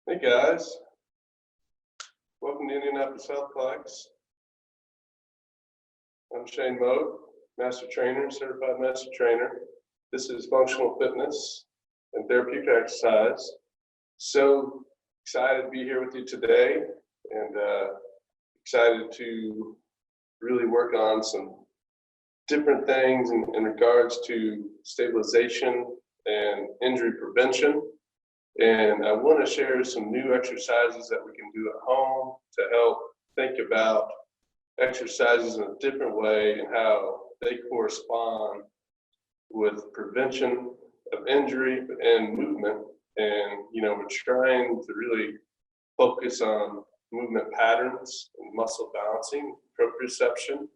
Hey guys, welcome to Indianapolis Healthplex. I'm Shane Moe, Master Trainer, Certified Master Trainer. This is Functional Fitness and Therapeutic Exercise. So excited to be here with you today and excited to really work on some different things in regards to stabilization and injury prevention. And I want to share some new exercises that we can do at home to help think about exercises in a different way and how they correspond with prevention of injury and movement. And, we're trying to really focus on movement patterns and muscle balancing, proprioception.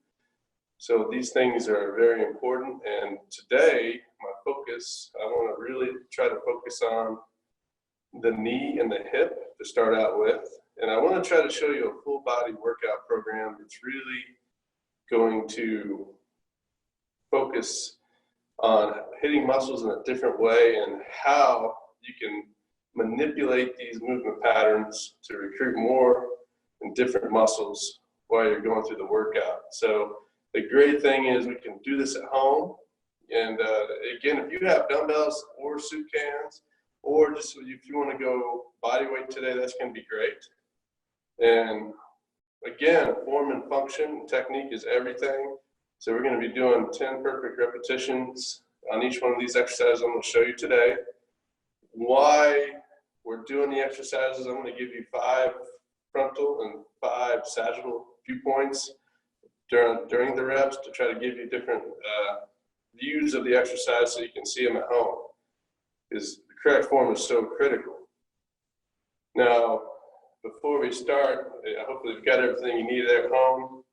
So these things are very important. And today, my focus, I want to really try to focus on the knee and the hip to start out with. And I want to try to show you a full body workout program that's really going to focus on hitting muscles in a different way and how you can manipulate these movement patterns to recruit more and different muscles while you're going through the workout. So the great thing is we can do this at home. And again, if you have dumbbells or soup cans, or just if you want to go body weight today, that's going to be great. And again, form and function, technique is everything. So we're going to be doing 10 perfect repetitions on each one of these exercises I'm going to show you today. Why we're doing the exercises, I'm going to give you 5 frontal and 5 sagittal viewpoints during the reps to try to give you different views of the exercise so you can see them at home. Because correct form is so critical. Now, before we start, hopefully you've got everything you need there at home.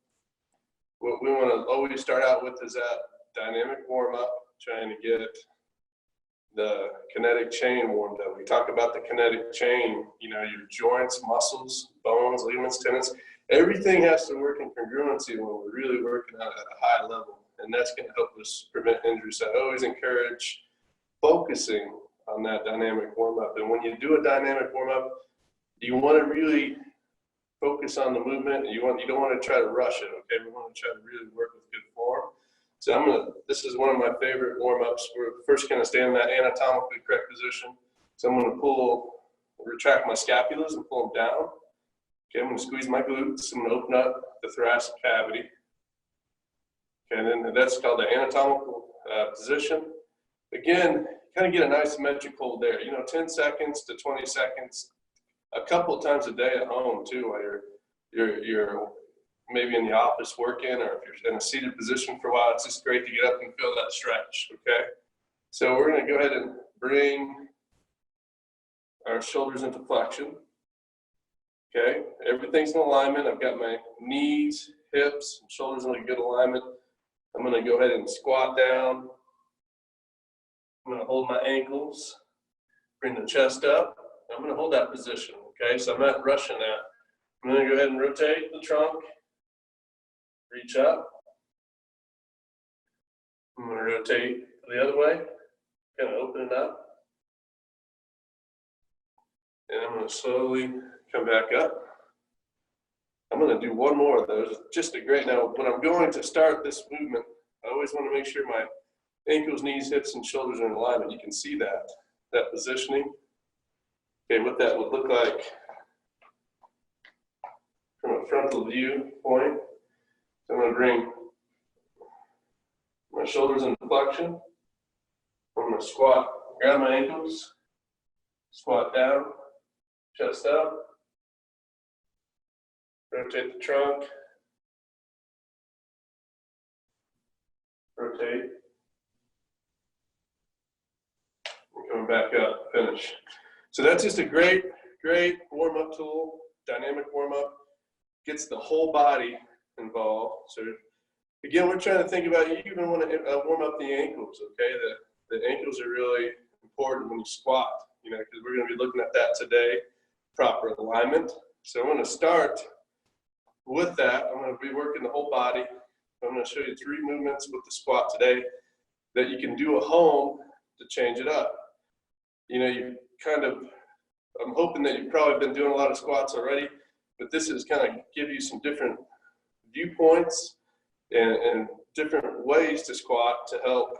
What we want to always start out with is that dynamic warm-up, trying to get the kinetic chain warmed up. We talk about the kinetic chain, your joints, muscles, bones, ligaments, tendons, everything has to work in congruency when we're really working out at a high level, and that's going to help us prevent injury. So I always encourage focusing on that dynamic warm-up. And when you do a dynamic warm-up, you want to really focus on the movement, and you don't want to try to rush it, okay? We want to try to really work with good form. So this is one of my favorite warm-ups. We're first going to stay in that anatomically correct position. So I'm going to retract my scapulas and pull them down. Okay, I'm going to squeeze my glutes. I'm going to open up the thoracic cavity. Okay, and then that's called the anatomical position. Again, kind of get a nice symmetric hold there. 10 seconds to 20 seconds, a couple of times a day at home too, while you're maybe in the office working, or if you're in a seated position for a while. It's just great to get up and feel that stretch. Okay, so we're going to go ahead and bring our shoulders into flexion. Okay, everything's in alignment. I've got my knees, hips, and shoulders in a good alignment. I'm going to go ahead and squat down. I'm going to hold my ankles, bring the chest up. I'm going to hold that position, okay? So I'm not rushing that. I'm going to go ahead and rotate the trunk, reach up. I'm going to rotate the other way, kind of open it up. And I'm going to slowly come back up. I'm going to do one more of those. Just a great, now when I'm going to start this movement, I always want to make sure my ankles, knees, hips, and shoulders are in alignment. You can see that positioning. Okay, what that would look like from a frontal view point. So I'm going to bring my shoulders into flexion. I'm going to squat, grab my ankles, squat down, chest up, rotate the trunk, rotate. Coming back up, finish. So that's just a great warm-up tool, dynamic warm-up, gets the whole body involved. So again, we're trying to think about, you even want to warm up the ankles, okay? The ankles are really important when you squat, because we're going to be looking at that today, proper alignment. So I'm going to start with that. I'm going to be working the whole body. I'm going to show you 3 movements with the squat today that you can do at home to change it up. You kind of I'm hoping that you've probably been doing a lot of squats already, but this is kind of give you some different viewpoints and different ways to squat to help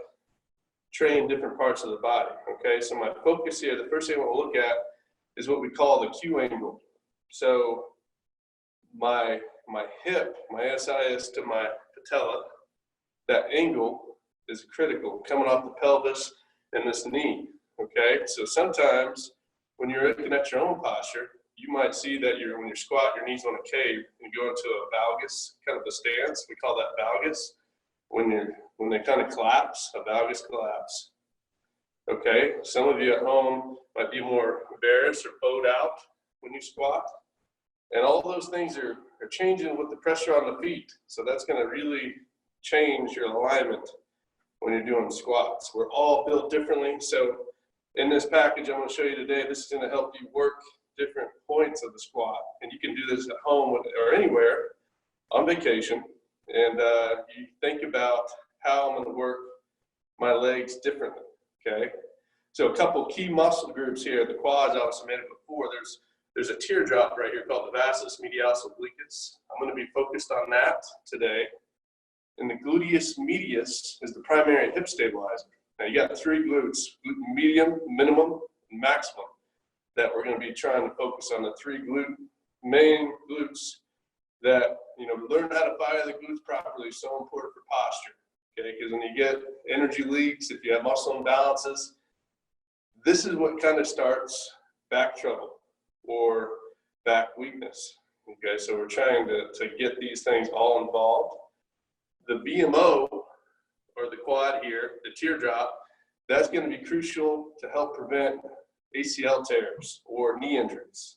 train different parts of the body. Okay, so my focus here, the first thing I want to look at is what we call the Q angle. So my hip, my SIS to my patella, that angle is critical, coming off the pelvis and this knee. Okay, so sometimes when you're looking at your own posture, you might see that when you squat, your knees want to cave and go into a valgus, kind of a stance. We call that valgus. When they kind of collapse, a valgus collapse. Okay, some of you at home might be more embarrassed or bowed out when you squat. And all those things are changing with the pressure on the feet. So that's going to really change your alignment when you're doing squats. We're all built differently. So in this package I'm going to show you today, this is going to help you work different points of the squat. And you can do this at home or anywhere on vacation. And you think about how I'm going to work my legs differently. Okay. So a couple key muscle groups here. The quads, I was mentioned before. There's a teardrop right here called the vastus medialis obliquus. I'm going to be focused on that today. And the gluteus medius is the primary hip stabilizer. Now you got three glutes, medium, minimum, and maximum, that we're going to be trying to focus on. The three main glutes that, learn how to fire the glutes properly is so important for posture. Okay, because when you get energy leaks, if you have muscle imbalances, this is what kind of starts back trouble or back weakness. Okay, so we're trying to get these things all involved. The BMO, or the quad here, the teardrop, that's going to be crucial to help prevent ACL tears or knee injuries.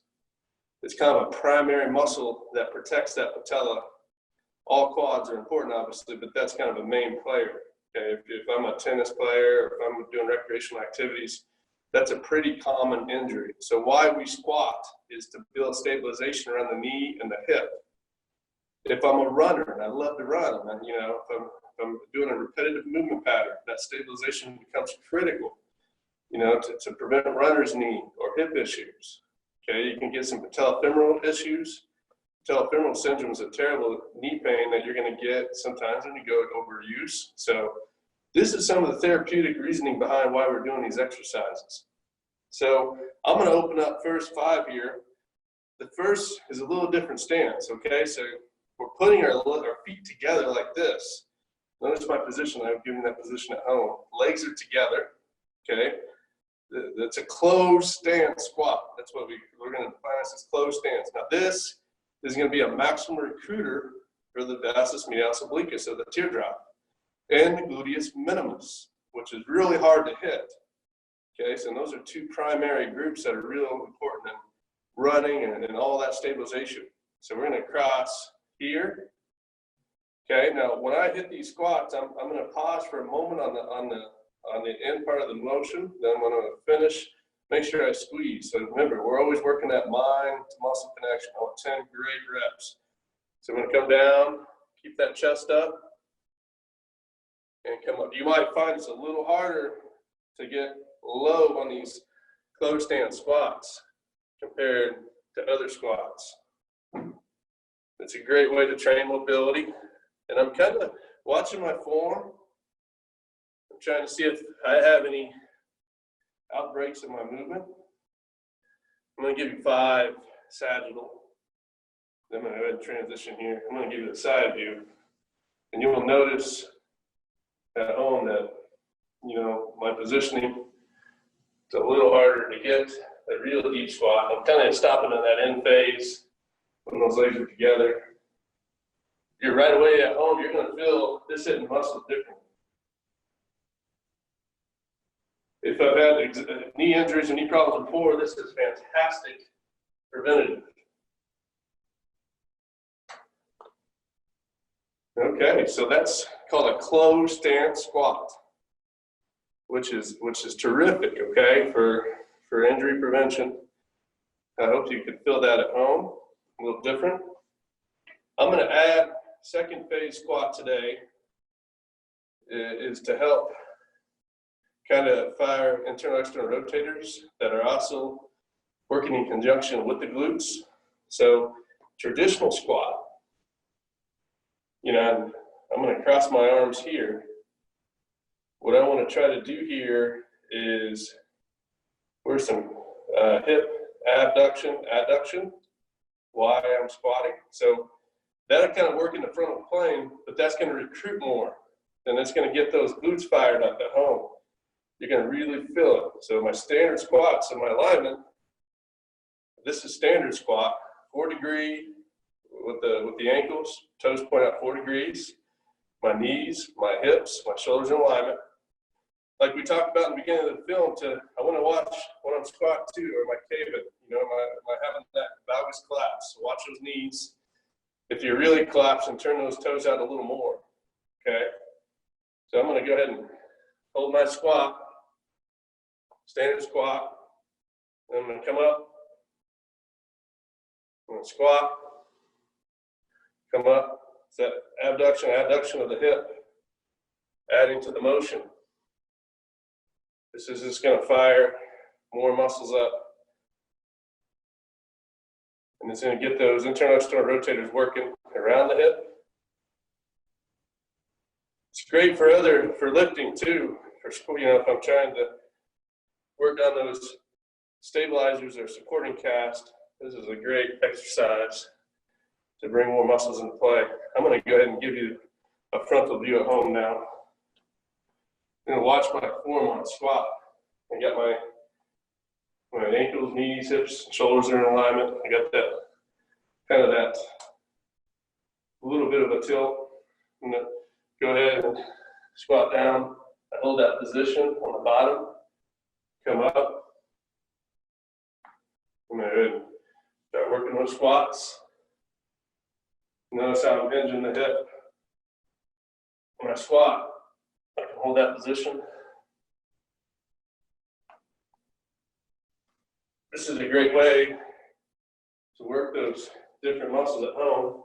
It's kind of a primary muscle that protects that patella. All quads are important, obviously, but that's kind of a main player. Okay, if I'm a tennis player, or if I'm doing recreational activities, that's a pretty common injury. So why we squat is to build stabilization around the knee and the hip. If I'm a runner, and I love to run, if I'm doing a repetitive movement pattern, that stabilization becomes critical, to prevent runner's knee or hip issues. Okay, you can get some patellofemoral issues. Patellofemoral syndrome is a terrible knee pain that you're going to get sometimes when you go overuse. So this is some of the therapeutic reasoning behind why we're doing these exercises. So I'm going to open up first 5 here. The first is a little different stance, okay? So we're putting our feet together like this. Notice my position. I'm giving that position at home. Legs are together, okay? That's a closed stance squat. That's what we're going to define as closed stance. Now this is going to be a maximum recruiter for the vastus medialis obliquus, so the teardrop, and the gluteus minimus, which is really hard to hit. Okay, so those are two primary groups that are real important in running and all that stabilization. So we're going to cross here. Okay, now when I hit these squats, I'm going to pause for a moment on the end part of the motion. Then when I'm going to finish, make sure I squeeze. So remember, we're always working that mind to muscle connection. I want 10 great reps. So I'm going to come down, keep that chest up, and come up. You might find it's a little harder to get low on these closed stance squats compared to other squats. It's a great way to train mobility. And I'm kind of watching my form. I'm trying to see if I have any outbreaks in my movement. I'm going to give you 5 sagittal. Then I'm going to go ahead and transition here. I'm going to give you a side view. And you will notice at home that, my positioning is a little harder to get a real deep squat. I'm kind of stopping in that end phase when those legs are together. You're right away at home, you're going to feel this hitting muscle differently. If I've had knee injuries and knee problems before, this is fantastic preventative. Okay, so that's called a closed stance squat, which is terrific, okay, for injury prevention. I hope you could feel that at home, a little different. I'm going to add second phase squat today is to help kind of fire internal external rotators that are also working in conjunction with the glutes. So traditional squat, you know, I'm going to cross my arms here. What I want to try to do here is where's some hip abduction, adduction, while I'm squatting. So that'll kind of work in the frontal plane, but that's going to recruit more. And it's going to get those glutes fired up at home. You're going to really feel it. So my standard squat, so my alignment, this is standard squat, 4-degree with the ankles, toes point out 4 degrees, my knees, my hips, my shoulders in alignment. Like we talked about in the beginning of the film, I want to watch when I'm squatting too, or my cave-in, you know, my having that valgus collapse. So watch those knees. If you're really collapsing, turn those toes out a little more, okay? So I'm going to go ahead and hold my squat, standard squat. And I'm going to come up. I'm going to squat, come up. It's that adduction of the hip, adding to the motion. This is just going to fire more muscles up. And it's going to get those internal external rotators working around the hip. It's great for lifting too. For, you know, if I'm trying to work on those stabilizers or supporting cast, this is a great exercise to bring more muscles into play. I'm going to go ahead and give you a frontal view at home now. I'm going to watch my form on a squat. I got my ankles, knees, hips, shoulders are in alignment. I got that kind of that little bit of a tilt. I'm going to go ahead and squat down. I hold that position on the bottom. Come up. I'm going to go ahead and start working those squats. Notice how I'm hinging the hip. When I squat, I can hold that position. This is a great way to work those different muscles at home.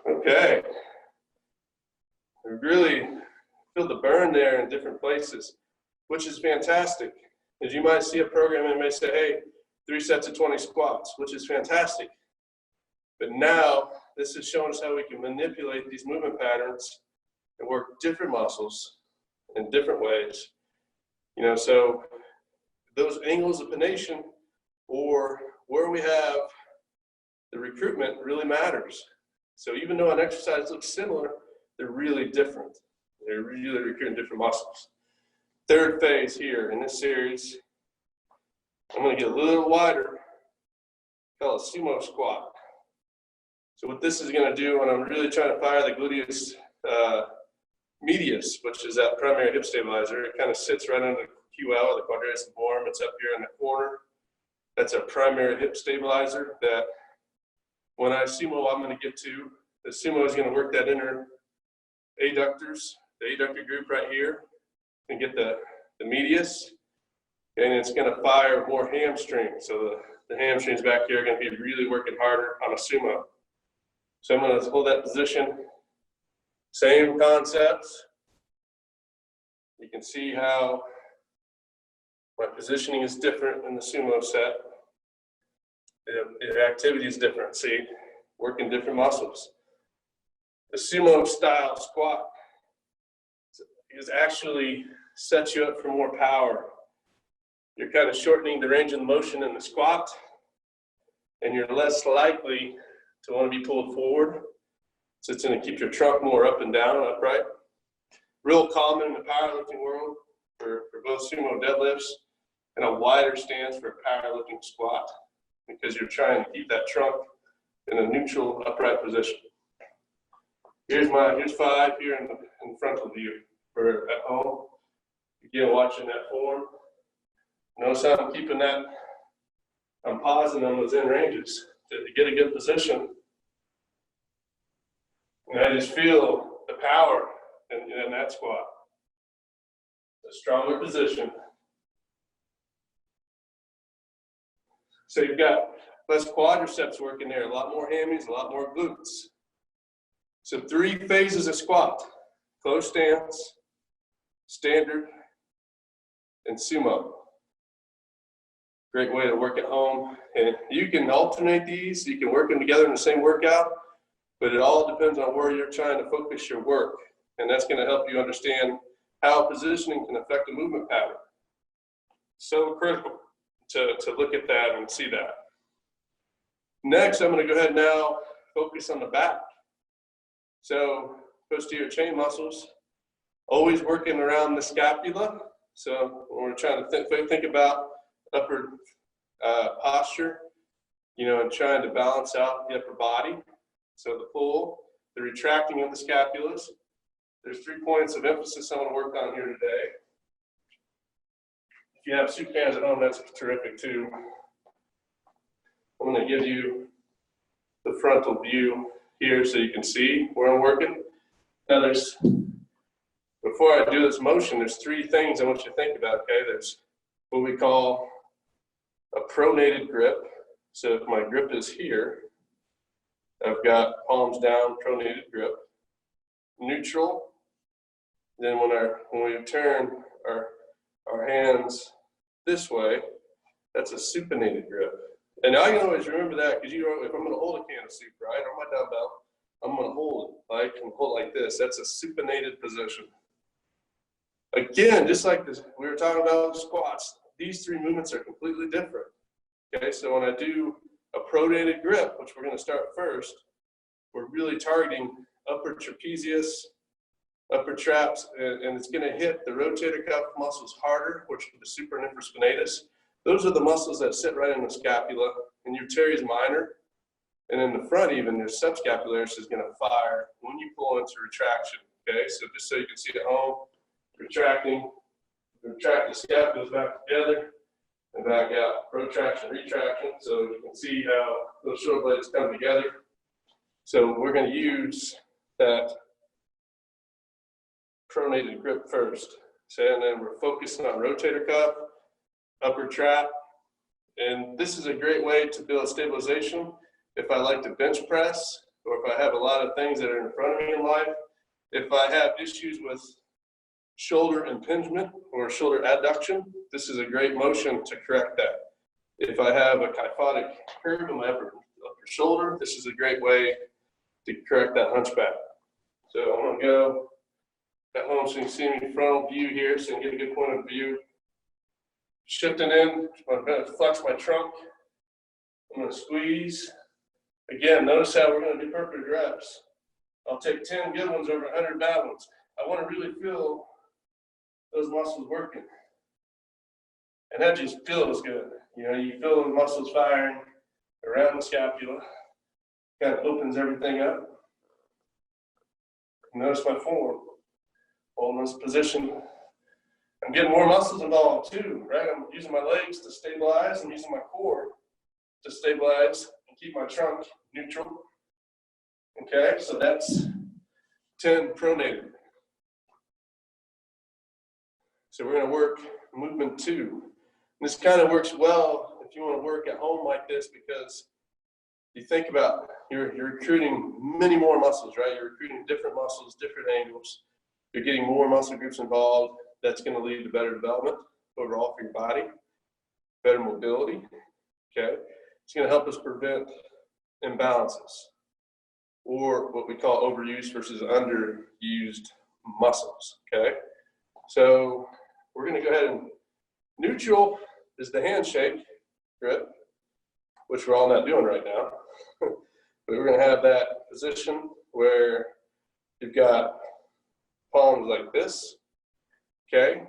Okay. We really feel the burn there in different places, which is fantastic. As you might see a program and may say, hey, 3 sets of 20 squats, which is fantastic. But now this is showing us how we can manipulate these movement patterns and work different muscles in different ways. You know, so those angles of pronation or where we have the recruitment really matters. So even though an exercise looks similar, they're really different. They're really recruiting different muscles. Third phase here in this series, I'm going to get a little wider, called a sumo squat. So what this is going to do when I'm really trying to fire the gluteus medius, which is that primary hip stabilizer, it kind of sits right under the QL, or the quadratus lumborum. It's up here in the corner. That's a primary hip stabilizer that when I sumo, I'm going to get to. The sumo is going to work that inner adductors, the adductor group right here, and get the medius, and it's going to fire more hamstrings. So the hamstrings back here are going to be really working harder on a sumo. So I'm going to hold that position. Same concepts. You can see how my positioning is different in the sumo set. The activity is different. See, working different muscles. The sumo style squat is actually sets you up for more power. You're kind of shortening the range of motion in the squat, and you're less likely to want to be pulled forward. So it's going to keep your trunk more up and down, upright. Real common in the powerlifting world for both sumo deadlifts and a wider stance for a powerlifting squat, because you're trying to keep that trunk in a neutral upright position. Here's 5 here in frontal view for at home. Again, watching that form. Notice how I'm keeping that, I'm pausing on those end ranges to get a good position. And I just feel the power in that squat. A stronger position. So you've got less quadriceps working there, a lot more hammies, a lot more glutes. So 3 phases of squat. closed stance, standard, and sumo. Great way to work at home. And you can alternate these, you can work them together in the same workout, but it all depends on where you're trying to focus your work. And that's going to help you understand how positioning can affect a movement pattern. So critical to look at that and see that. Next, I'm going to go ahead now, focus on the back. So posterior chain muscles, always working around the scapula. So when we're trying to think about upper posture, you know, and trying to balance out the upper body. So the pull, the retracting of the scapulas. There's 3 points of emphasis I want to work on here today. If you have supinans at home, that's terrific too. I'm going to give you the frontal view here so you can see where I'm working. Now before I do this motion, there's 3 things I want you to think about, okay? There's what we call a pronated grip. So if my grip is here, I've got palms down, pronated grip. Neutral. Then when we turn our hands this way, that's a supinated grip. And I can always remember that because if I'm going to hold a can of soup, right, or my dumbbell, I'm going to hold it like this. That's a supinated position. Again, just like this, we were talking about squats. These 3 movements are completely different. Okay, so when I do a pronated grip, which we're going to start first, we're really targeting upper trapezius, upper traps, and it's going to hit the rotator cuff muscles harder, which are the supra and infraspinatus. Those are the muscles that sit right in the scapula, and your teres minor. And in the front even, your subscapularis is going to fire when you pull into retraction. Okay, so just so you can see at home, retract the scapulas back together and back out. Protraction, retraction, so you can see how those shoulder blades come together. So we're going to use that pronated grip first. So, and then we're focusing on rotator cuff, upper trap, and this is a great way to build stabilization. If I like to bench press, or if I have a lot of things that are in front of me in life, if I have issues with shoulder impingement or shoulder adduction, this is a great motion to correct that. If I have a kyphotic curve in my upper shoulder, this is a great way to correct that hunchback. So I'm going to go at home so you can see me frontal view here so you can get a good point of view. Shifting in, I'm going to flex my trunk. I'm going to squeeze. Again, notice how we're going to do perfect reps. I'll take 10 good ones over 100 bad ones. I want to really feel those muscles working. And that just feels good. You know, you feel the muscles firing around the scapula. Kind of opens everything up. Notice my form. Holding this position. I'm getting more muscles involved too, right? I'm using my legs to stabilize. I'm using my core to stabilize and keep my trunk neutral. Okay, so that's 10 pronated. So we're going to work movement 2. This kind of works well if you want to work at home like this because you think about you're recruiting many more muscles, right? You're recruiting different muscles, different angles. You're getting more muscle groups involved. That's going to lead to better development overall for your body, better mobility. Okay, it's going to help us prevent imbalances or what we call overuse versus underused muscles. Okay, so we're going to go ahead and neutral is the handshake grip, which we're all not doing right now. But we're going to have that position where you've got palms like this. Okay,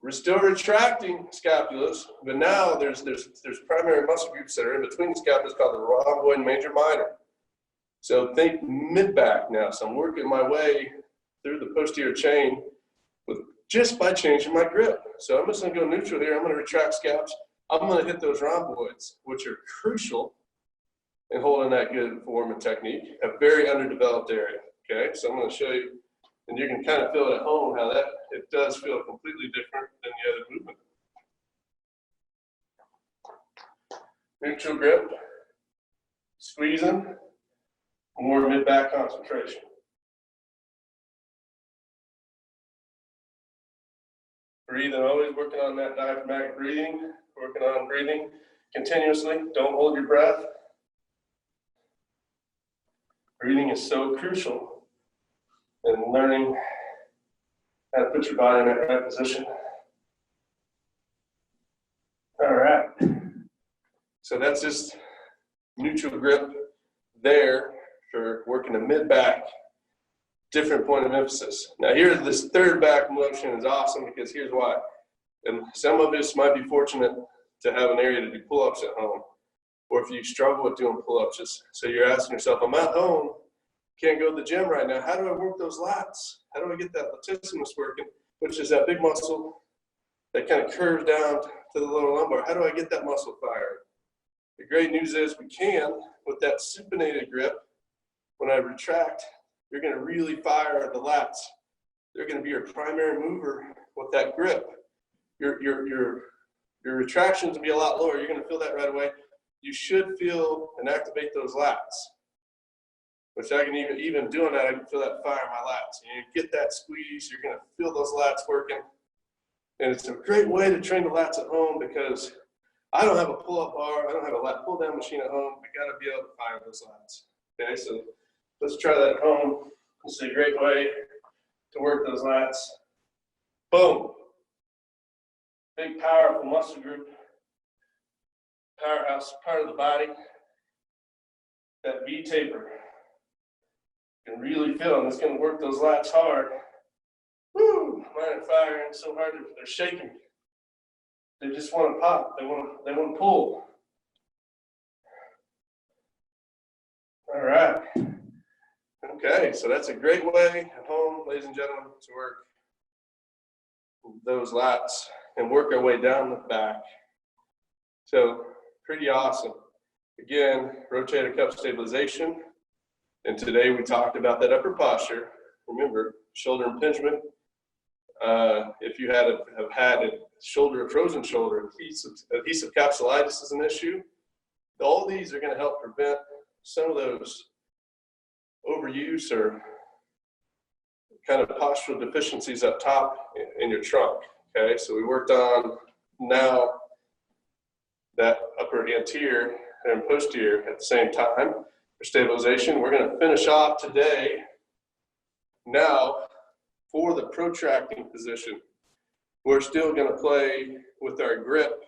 we're still retracting scapulas, but now there's primary muscle groups that are in between the scapulas called the rhomboid and major minor. So think mid-back now. So I'm working my way through the posterior chain just by changing my grip. So I'm just going to go neutral here. I'm going to retract scaps. I'm going to hit those rhomboids, which are crucial in holding that good form and technique, a very underdeveloped area. Okay, so I'm going to show you. And you can kind of feel it at home how it does feel completely different than the other movement. Neutral grip, squeezing, more mid-back concentration. Breathing, always working on that diaphragmatic breathing, working on breathing continuously. Don't hold your breath. Breathing is so crucial in learning how to put your body in that right position. All right. So that's just neutral grip there for working the mid-back, different point of emphasis. Now here's this third back motion is awesome because here's why. And some of us might be fortunate to have an area to do pull-ups at home. Or if you struggle with doing pull-ups, so you're asking yourself, I'm at home, can't go to the gym right now. How do I work those lats? How do I get that latissimus working, which is that big muscle that kind of curves down to the lower lumbar? How do I get that muscle fired? The great news is we can with that supinated grip. When I retract, you're going to really fire the lats. They're going to be your primary mover with that grip. Your retractions will be a lot lower. You're going to feel that right away. You should feel and activate those lats, which I can even doing that, I can feel that fire in my lats. You get that squeeze, you're going to feel those lats working. And it's a great way to train the lats at home because I don't have a pull-up bar, I don't have a lat pull-down machine at home. I got to be able to fire those lats. Okay, so let's try that at home. This is a great way to work those lats. Boom. Big, powerful muscle group. Powerhouse, part of the body. That V taper. You can really feel it. It's going to work those lats hard. Woo! Mine are firing so hard they're shaking. They just want to pop. They want to pull. All right. Okay, so that's a great way at home, ladies and gentlemen, to work those lats and work our way down the back. So pretty awesome. Again, rotator cuff stabilization. And today we talked about that upper posture. Remember, shoulder impingement. If you have had a shoulder, a frozen shoulder, adhesive capsulitis is an issue. All these are going to help prevent some of those overuse or kind of postural deficiencies up top in your trunk. Okay, so we worked on now that upper anterior and posterior at the same time for stabilization. We're going to finish off today now for the protracting position. We're still going to play with our grip.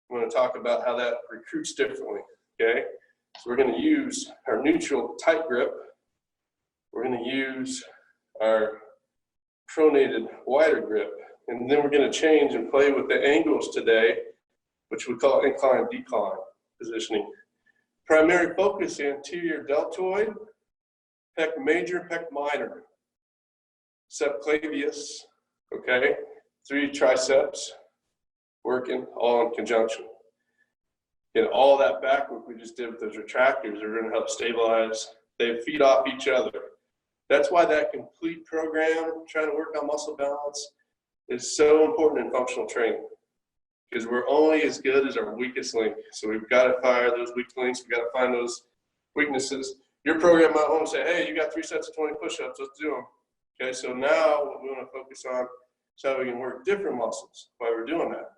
I'm going to talk about how that recruits differently. Okay, so we're going to use our neutral tight grip. We're going to use our pronated wider grip. And then we're going to change and play with the angles today, which we call incline decline positioning. Primary focus, anterior deltoid, pec major, pec minor, subclavius, okay? 3 triceps working all in conjunction. And all that back work we just did with those retractors are going to help stabilize. They feed off each other. That's why that complete program, trying to work on muscle balance, is so important in functional training. Because we're only as good as our weakest link. So we've got to fire those weak links. We've got to find those weaknesses. Your program at home say, hey, you got 3 sets of 20 push-ups, let's do them. Okay, so now what we want to focus on is how we can work different muscles while we're doing that.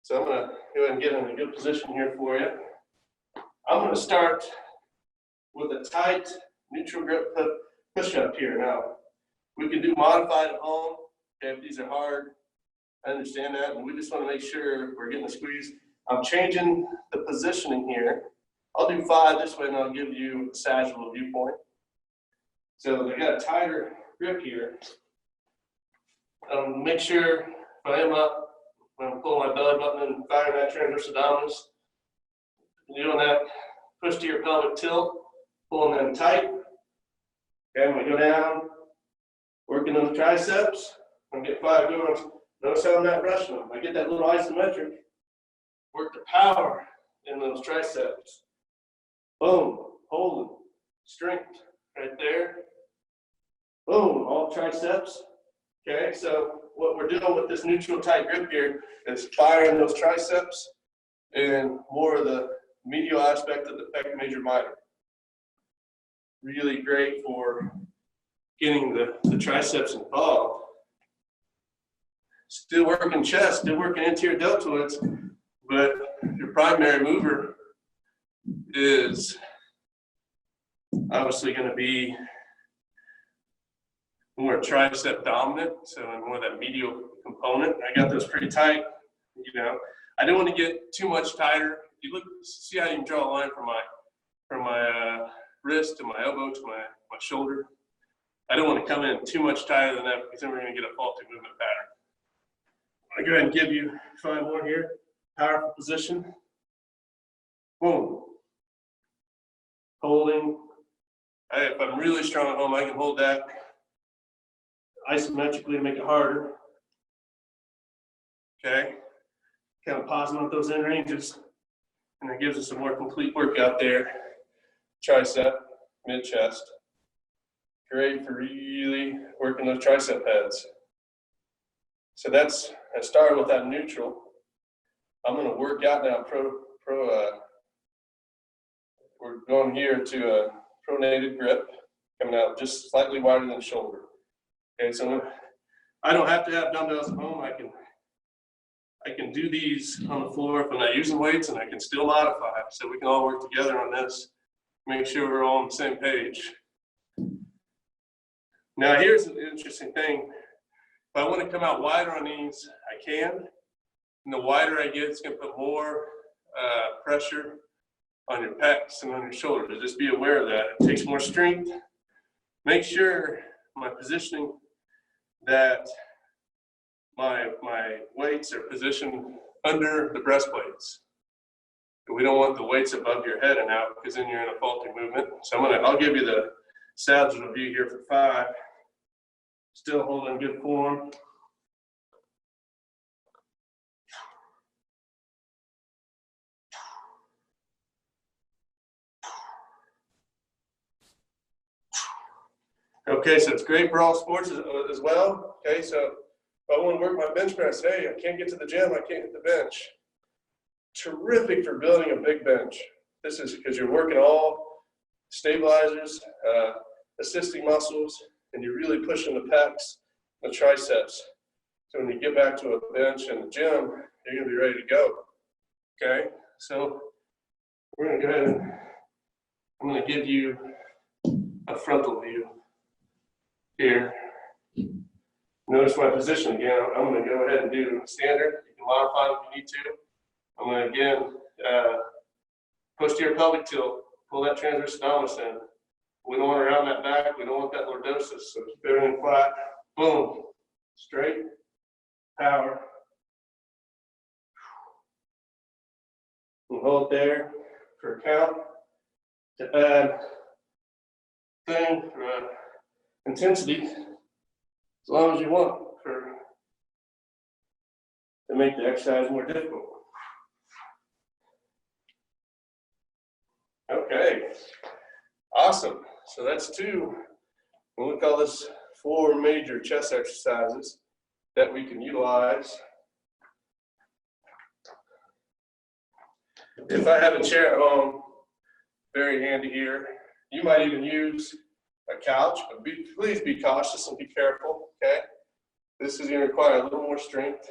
So I'm going to go ahead and get in a good position here for you. I'm going to start with a tight neutral grip push-up here. Now, we can do modified at home. Okay, if these are hard, I understand that, and we just want to make sure we're getting the squeeze. I'm changing the positioning here. I'll do 5 this way, and I'll give you a sagittal viewpoint. So I got a tighter grip here. Make sure if I am up, when I'm pulling my belly button and firing that transverse abdominis, doing that push to your pelvic tilt, pulling them tight. Okay, I'm going to go down, working those triceps. I'm going to get 5 going. Notice how I'm not rushing them. I get that little isometric, work the power in those triceps. Boom, holding, strength right there. Boom, all triceps. Okay, so what we're doing with this neutral tight grip here is firing those triceps and more of the medial aspect of the pec major minor. Really great for getting the triceps involved. still working chest, still working anterior deltoids, but your primary mover is obviously going to be more tricep dominant, so more of that medial component. I got those pretty tight, you know. I don't want to get too much tighter. You look, see how you can draw a line from my wrist to my elbow to my shoulder. I don't want to come in too much tighter than that because then we're going to get a faulty movement pattern. I'm going to go ahead and give you 5 more here. Powerful position. Boom. Holding. If I'm really strong at home, I can hold that isometrically to make it harder. Okay. Kind of pausing with those end ranges. And it gives us a more complete workout there. Tricep, mid chest. Great for really working those tricep heads. So I started with that neutral. I'm going to work out now we're going here to a pronated grip, coming out just slightly wider than the shoulder. Okay, so I don't have to have dumbbells at home. I can do these on the floor if I'm not using weights, and I can still modify. So we can all work together on this, make sure we're all on the same page. Now here's an interesting thing. If I want to come out wider on these, I can. And the wider I get, it's going to put more pressure on your pecs and on your shoulders. Just be aware of that. It takes more strength. Make sure my positioning that my weights are positioned under the breastplates. We don't want the weights above your head and out because then you're in a faulty movement. So I'll give you the sagittal view here for 5. Still holding good form. Okay, so it's great for all sports as well. Okay, so if I want to work my bench press, hey, I can't get to the gym, I can't hit the bench. Terrific for building a big bench. This is because you're working all stabilizers, assisting muscles, and you're really pushing the pecs, the triceps. So when you get back to a bench in the gym, you're going to be ready to go. Okay, so we're going to go ahead and I'm going to give you a frontal view here. Notice my position again. I'm going to go ahead and do standard. You can modify if you need to. I'm going to again posterior pelvic tilt. Pull that transverse abdominis in. We don't want to round that back. We don't want that lordosis. So keep everything flat. Boom. Straight. Power. We'll hold there for a count to add thing for intensity as long as you want to make the exercise more difficult. Okay, awesome. So that's 2. We call this 4 major chest exercises that we can utilize. If I have a chair at home, very handy here. You might even use a couch, but please be cautious and be careful, okay? This is going to require a little more strength.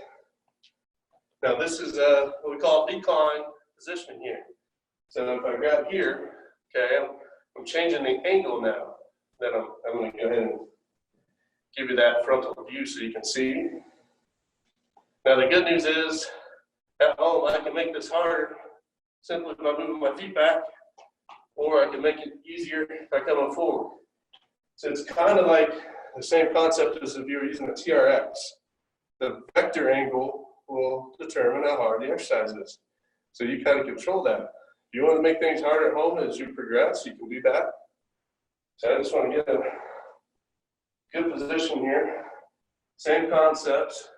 Now this is what we call decline positioning here. So if I grab here, okay, I'm changing the angle now. Then I'm going to go ahead and give you that frontal view so you can see. Now the good news is, at home I can make this harder simply by moving my feet back, or I can make it easier by coming forward. So it's kind of like the same concept as if you were using a TRX. The vector angle will determine how hard the exercise is. So you kind of control that. If you want to make things harder at home as you progress, you can do that. So I just want to get a good position here. Same concepts.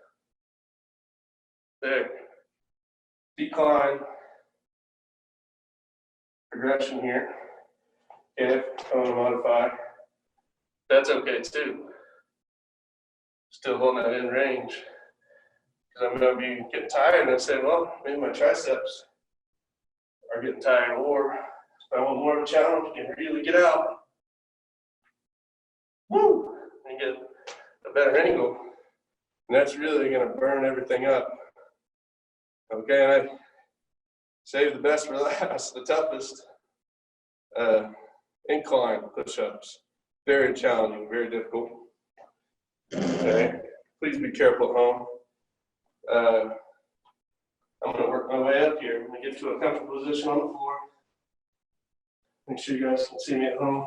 There. Decline. Progression here. Okay, I want to modify. That's okay too. Still holding that in range. Because I'm going to be getting tired and I say, well, maybe my triceps are getting tired, or if I want more of a challenge, you can really get out. Woo! And get a better angle. And that's really gonna burn everything up. Okay, and I save the best for last, the toughest. Incline push-ups. Very challenging, very difficult. Okay, please be careful at home. I'm gonna work my way up here. I'm gonna get to a comfortable position on the floor. Make sure you guys can see me at home.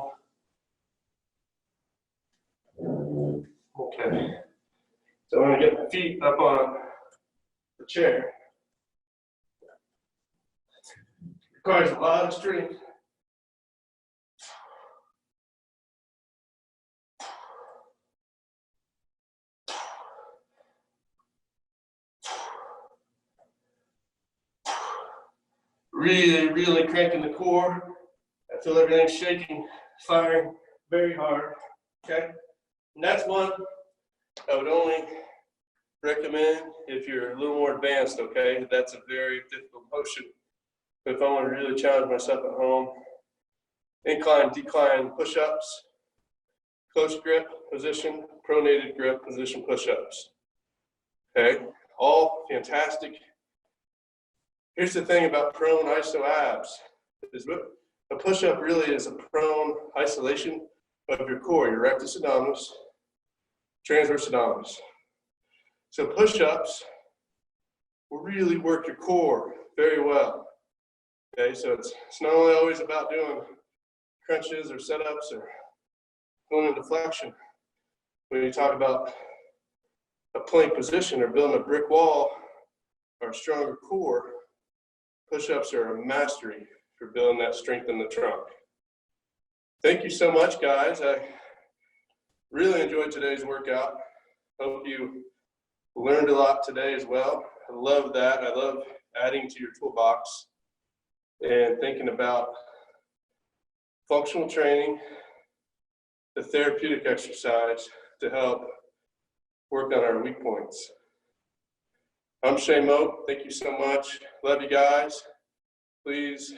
Okay. So I'm gonna get my feet up on the chair. Requires a lot of strength. Really, really cranking the core. I feel everything shaking, firing very hard, okay? And that's one I would only recommend if you're a little more advanced, okay? That's a very difficult motion. But if I want to really challenge myself at home, incline, decline push-ups, close grip position, pronated grip position push-ups, okay? All fantastic. Here's the thing about prone iso abs, is a push-up really is a prone isolation of your core, your rectus abdominis, transverse abdominis. So push-ups will really work your core very well. Okay, so it's not only always about doing crunches or setups or going into flexion. When you talk about a plank position or building a brick wall or a stronger core, push-ups are a mastery for building that strength in the trunk. Thank you so much, guys. I really enjoyed today's workout. Hope you learned a lot today as well. I love that. I love adding to your toolbox and thinking about functional training, the therapeutic exercise to help work on our weak points. I'm Shane Moak. Thank you so much. Love you guys. Please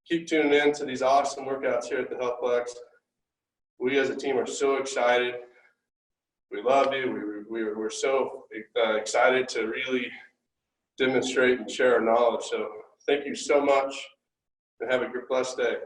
keep tuning in to these awesome workouts here at the HealthPlex. We as a team are so excited. We love you. We're so excited to really demonstrate and share our knowledge. So thank you so much and have a blessed day.